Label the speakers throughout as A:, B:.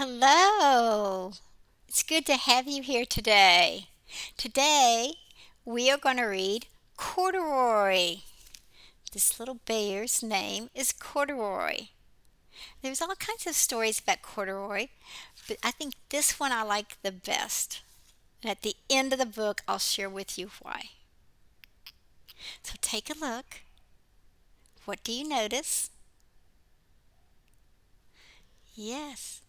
A: Hello. It's good to have you here today. Today, we are going to read Corduroy. This little bear's name is Corduroy. There's all kinds of stories about Corduroy, but I think this one I like the best. And at the end of the book, I'll share with you why. So take a look. What do you notice? Yes,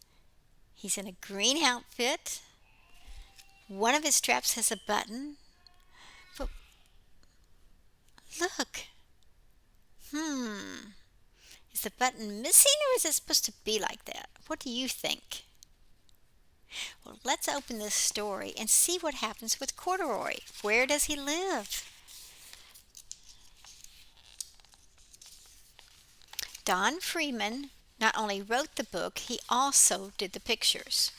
A: he's in a green outfit. One of his straps has a button. But look, Hmm. Is the button missing or is it supposed to be like that? What do you think? Well, let's open this story and see what happens with Corduroy. Where does he live? Don Freeman not only wrote the book, he also did the pictures.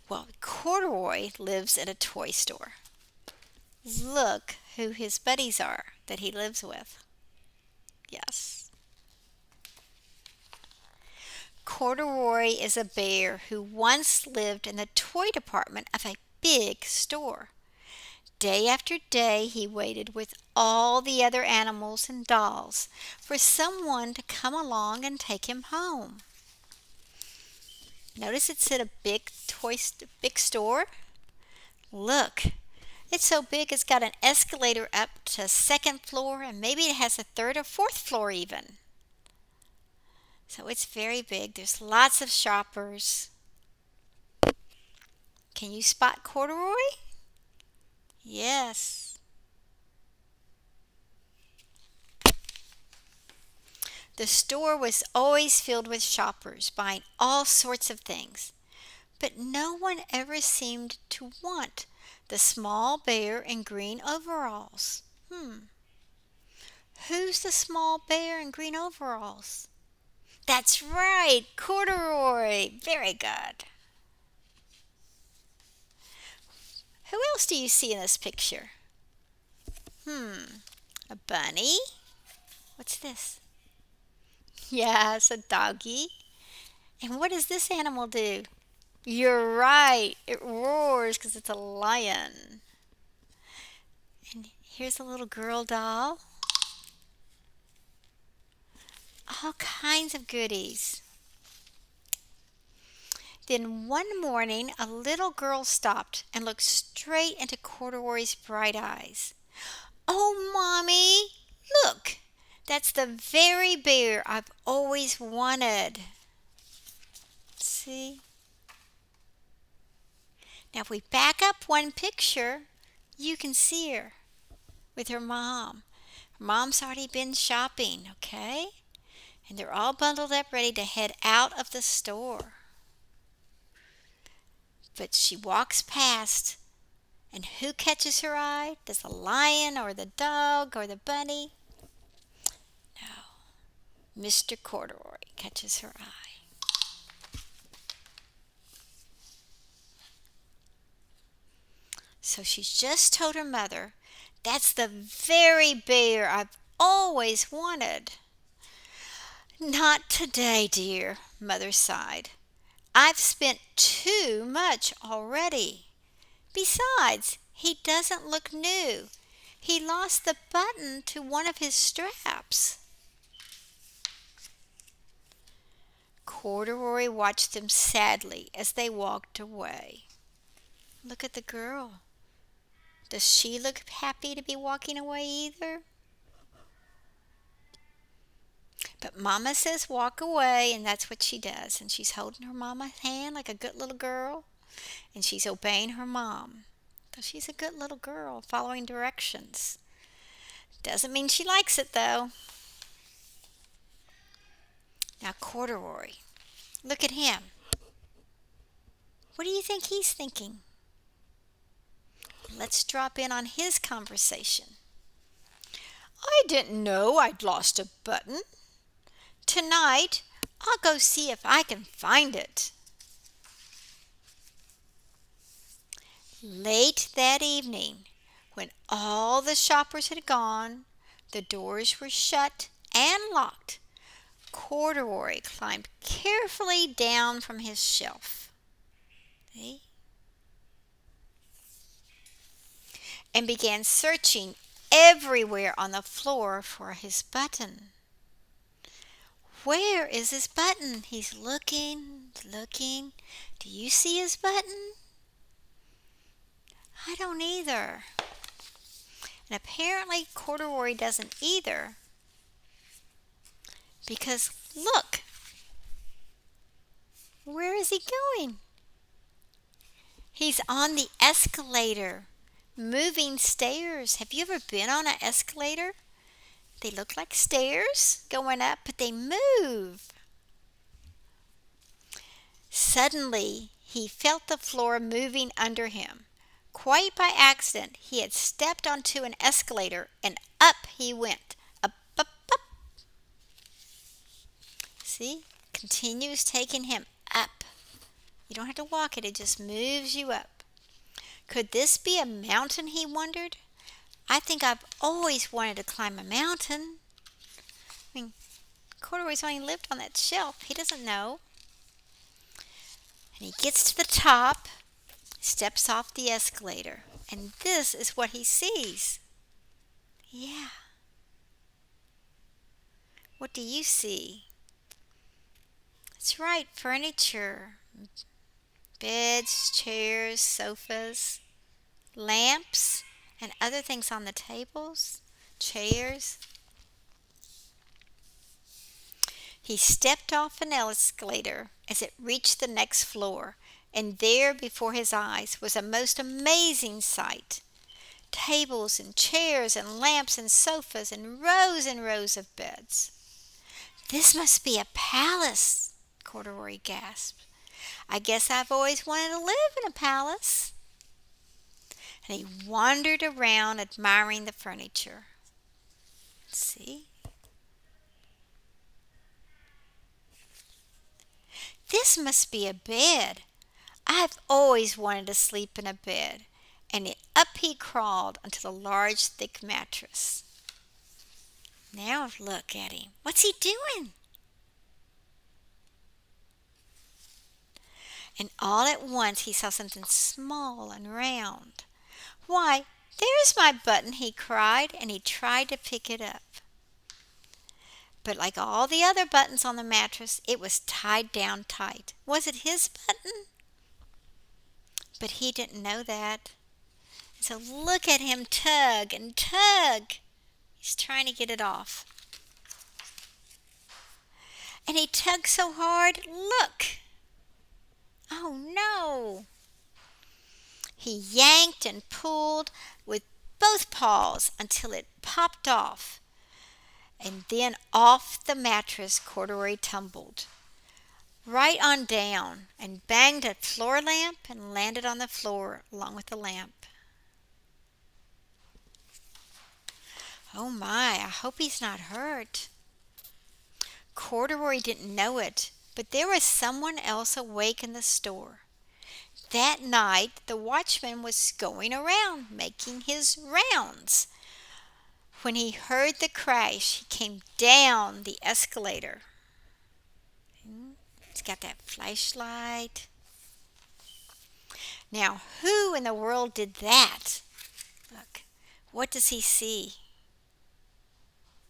A: Well, Corduroy lives at a toy store. Look who his buddies are that he lives with. Yes. Corduroy is a bear who once lived in the toy department of a big store. Day after day, he waited with all the other animals and dolls for someone to come along and take him home. Notice it's at a big store. Look, it's so big it's got an escalator up to a second floor and maybe it has a third or fourth floor even. So it's very big. There's lots of shoppers. Can you spot Corduroy? Yes. The store was always filled with shoppers buying all sorts of things, but no one ever seemed to want the small bear in green overalls. Who's the small bear in green overalls? That's right, Corduroy. Very good. Who else do you see in this picture? A bunny? What's this? Yes, a doggy. And what does this animal do? You're right. It roars because it's a lion. And here's a little girl doll. All kinds of goodies. Then one morning, a little girl stopped and looked straight into Corduroy's bright eyes. Oh, Mommy, look! That's the very bear I've always wanted. See? Now, if we back up one picture, you can see her with her mom. Her mom's already been shopping, okay? And they're all bundled up ready to head out of the store. But she walks past, and who catches her eye? Does the lion or the dog or the bunny? No. Mr. Corduroy catches her eye. So she's just told her mother, that's the very bear I've always wanted. Not today, dear, Mother sighed. I've spent too much already. Besides, he doesn't look new. He lost the button to one of his straps. Corduroy watched them sadly as they walked away. Look at the girl. Does she look happy to be walking away either? But Mama says walk away, and that's what she does. And she's holding her mama's hand like a good little girl, and she's obeying her mom. So she's a good little girl, following directions. Doesn't mean she likes it, though. Now, Corduroy, look at him. What do you think he's thinking? Let's drop in on his conversation. I didn't know I'd lost a button. Tonight, I'll go see if I can find it. Late that evening, when all the shoppers had gone, the doors were shut and locked. Corduroy climbed carefully down from his shelf. See? And began searching everywhere on the floor for his button. Where is his button? He's looking, looking. Do you see his button? I don't either. And apparently Corduroy doesn't either. Because look, where is he going? He's on the escalator, moving stairs. Have you ever been on an escalator? They look like stairs going up, but they move. Suddenly, he felt the floor moving under him. Quite by accident, he had stepped onto an escalator and up he went. Up, up, up. See? Continues taking him up. You don't have to walk it, it just moves you up. Could this be a mountain, he wondered? I think I've always wanted to climb a mountain. I mean, Corduroy's only lived on that shelf. He doesn't know. And he gets to the top, steps off the escalator, and this is what he sees. Yeah. What do you see? That's right, furniture. Beds, chairs, sofas, lamps, and other things on the tables, chairs. He stepped off an escalator as it reached the next floor, and there before his eyes was a most amazing sight. Tables and chairs and lamps and sofas and rows of beds. This must be a palace, Corduroy gasped. I guess I've always wanted to live in a palace. And he wandered around admiring the furniture. See? This must be a bed. I've always wanted to sleep in a bed. And up he crawled onto the large, thick mattress. Now look at him. What's he doing? And all at once he saw something small and round. Why, there's my button, he cried, and he tried to pick it up. But like all the other buttons on the mattress, it was tied down tight. Was it his button? But he didn't know that. So look at him tug and tug. He's trying to get it off. And he tugged so hard, look! Oh no! He yanked and pulled with both paws until it popped off. And then off the mattress Corduroy tumbled, right on down, and banged a floor lamp and landed on the floor along with the lamp. Oh my, I hope he's not hurt. Corduroy didn't know it, but there was someone else awake in the store. That night the watchman was going around making his rounds. When he heard the crash, he came down the escalator. He's got that flashlight. Now, who in the world did that? Look, what does he see?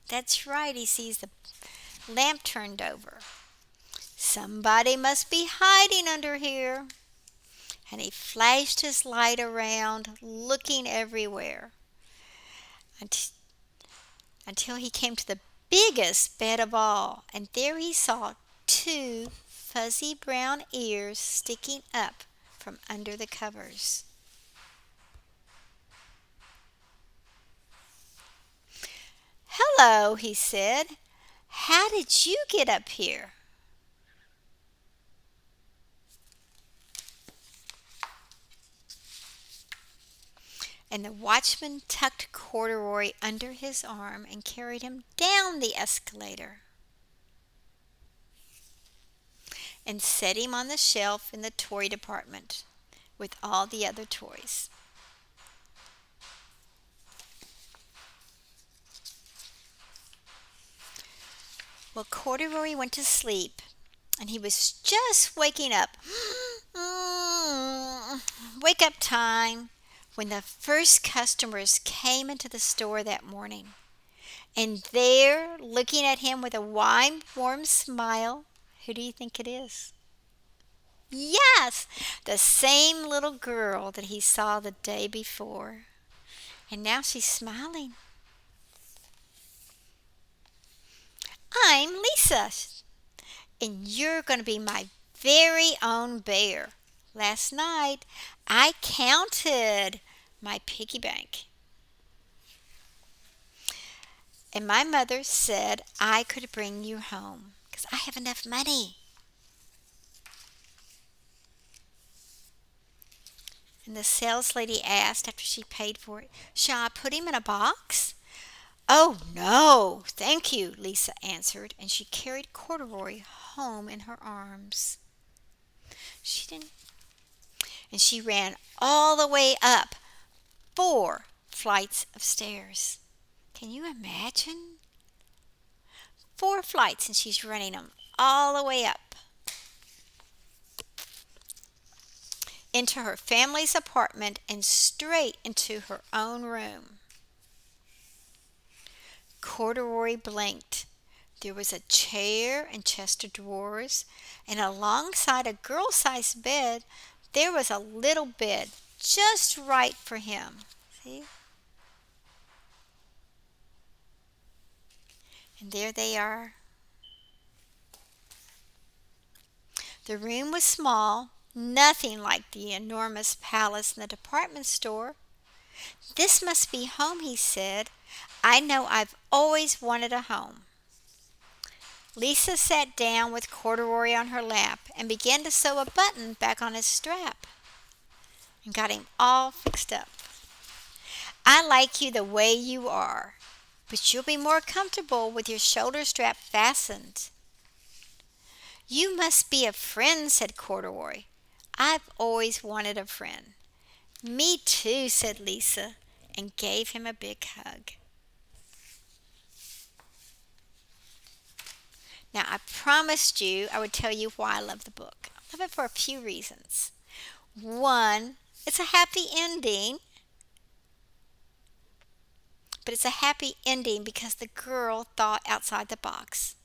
A: That's right, he sees the lamp turned over. Somebody must be hiding under here. And he flashed his light around, looking everywhere, until he came to the biggest bed of all. And there he saw two fuzzy brown ears sticking up from under the covers. "Hello," he said. "How did you get up here?" And the watchman tucked Corduroy under his arm and carried him down the escalator and set him on the shelf in the toy department with all the other toys. Well, Corduroy went to sleep, and he was just waking up. Wake up time when the first customers came into the store that morning. And there, looking at him with a wide, warm smile, who do you think it is? Yes, the same little girl that he saw the day before. And now she's smiling. I'm Lisa, and you're going to be my very own bear. Last night, I counted my piggy bank, and my mother said I could bring you home because I have enough money. And the sales lady asked after she paid for it, shall I put him in a box? Oh, no, thank you, Lisa answered, and she carried Corduroy home in her arms. She didn't, and she ran all the way up 4 flights of stairs. Can you imagine? 4 flights, and she's running them all the way up into her family's apartment and straight into her own room. Corduroy blinked. There was a chair and chest of drawers, and alongside a girl-sized bed, there was a little bed just right for him. See? And there they are. The room was small, nothing like the enormous palace in the department store. This must be home, he said. I know I've always wanted a home. Lisa sat down with Corduroy on her lap and began to sew a button back on his strap and got him all fixed up. I like you the way you are, but you'll be more comfortable with your shoulder strap fastened. You must be a friend, said Corduroy. I've always wanted a friend. Me too, said Lisa, and gave him a big hug. Now, I promised you I would tell you why I love the book. I love it for a few reasons. One, it's a happy ending, but it's a happy ending because the girl thought outside the box.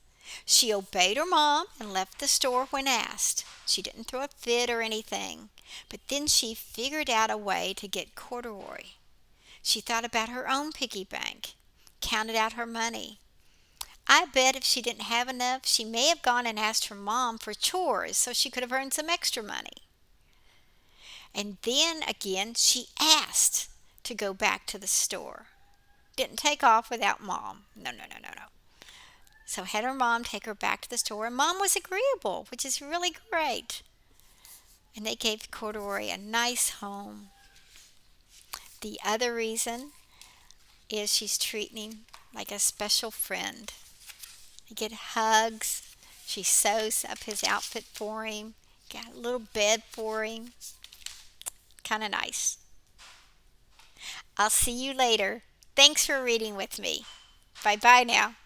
A: She obeyed her mom and left the store when asked. She didn't throw a fit or anything, but then she figured out a way to get Corduroy. She thought about her own piggy bank, counted out her money. I bet if she didn't have enough, she may have gone and asked her mom for chores so she could have earned some extra money. And then again, she asked to go back to the store. Didn't take off without mom. No, no, no, no, no. So had her mom take her back to the store, and mom was agreeable, which is really great. And they gave Corduroy a nice home. The other reason is she's treating him like a special friend. He get hugs. She sews up his outfit for him. Got a little bed for him. Kind of nice. I'll see you later. Thanks for reading with me. Bye-bye now.